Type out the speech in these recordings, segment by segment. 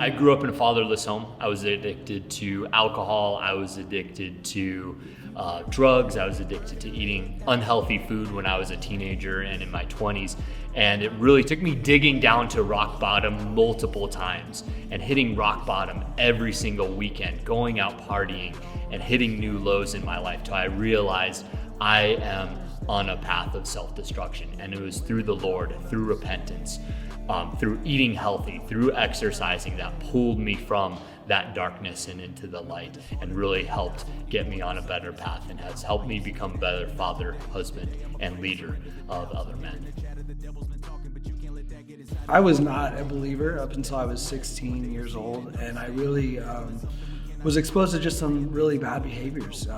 I grew up in a fatherless home. I was addicted to alcohol. I was addicted to drugs. I was addicted to eating unhealthy food when I was a teenager and in my 20s. And it really took me digging down to rock bottom multiple times and hitting rock bottom every single weekend, going out partying and hitting new lows in my life till I realized I am on a path of self-destruction. And it was through the Lord, through repentance, through eating healthy, through exercising that pulled me from that darkness and into the light and really helped get me on a better path and has helped me become a better father, husband, and leader of other men. I was not a believer up until I was 16 years old, and I really was exposed to just some really bad behaviors,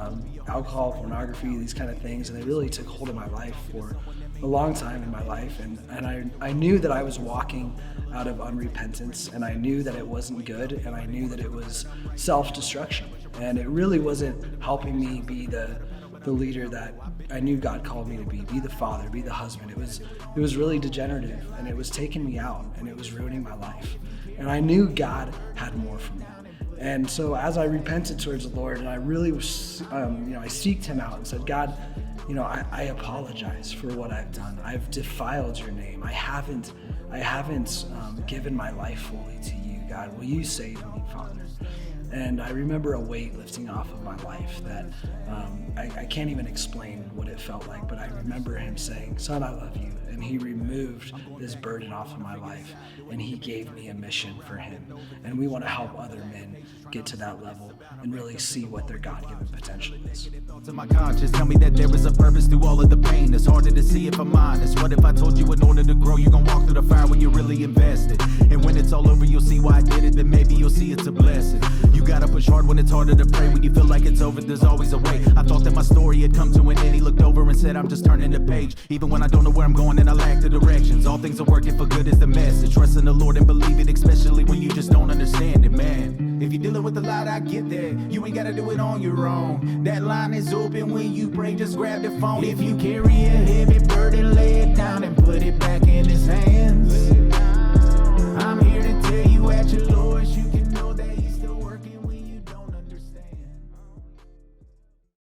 alcohol, pornography, these kind of things, and they really took hold of my life for a long time in my life. And I knew that I was walking out of unrepentance, and I knew that it wasn't good, and I knew that it was self-destruction, and it really wasn't helping me be the leader that I knew God called me to be the father, be the husband. It was really degenerative, and it was taking me out, and it was ruining my life. And I knew God had more for me. And so as I repented towards the Lord, and I really was, I seeked him out and said, God, I apologize for what I've done. I've defiled your name. I haven't given my life fully to you, God. Will you save me, Father? And I remember a weight lifting off of my life that I can't even explain what it felt like, but I remember him saying, son, I love you. And he removed this burden off of my life, and he gave me a mission for him. And we want to help other men get to that level and really see what their God-given potential is. To my conscience, tell me that there is a purpose through all of the pain. It's harder to see if I'm honest. What if I told you in order to grow, you're gonna walk through the fire when you're really invested? And when it's all over, you'll see why I did it, then maybe you'll see it's a blessing. You gotta push hard when it's harder to pray. When you feel like it's over, there's always a way. I thought that my story had come to an end. He looked over and said, I'm just turning the page. Even when I don't know where I'm going and I lack the directions, all things are working for good is the message. Trust in the Lord and believe it, especially when you just don't understand it, man. If you're dealing with a lot, I get that. You ain't gotta do it on your own. That line is open when you pray, just grab the phone. If you carry a heavy burden, lay it down and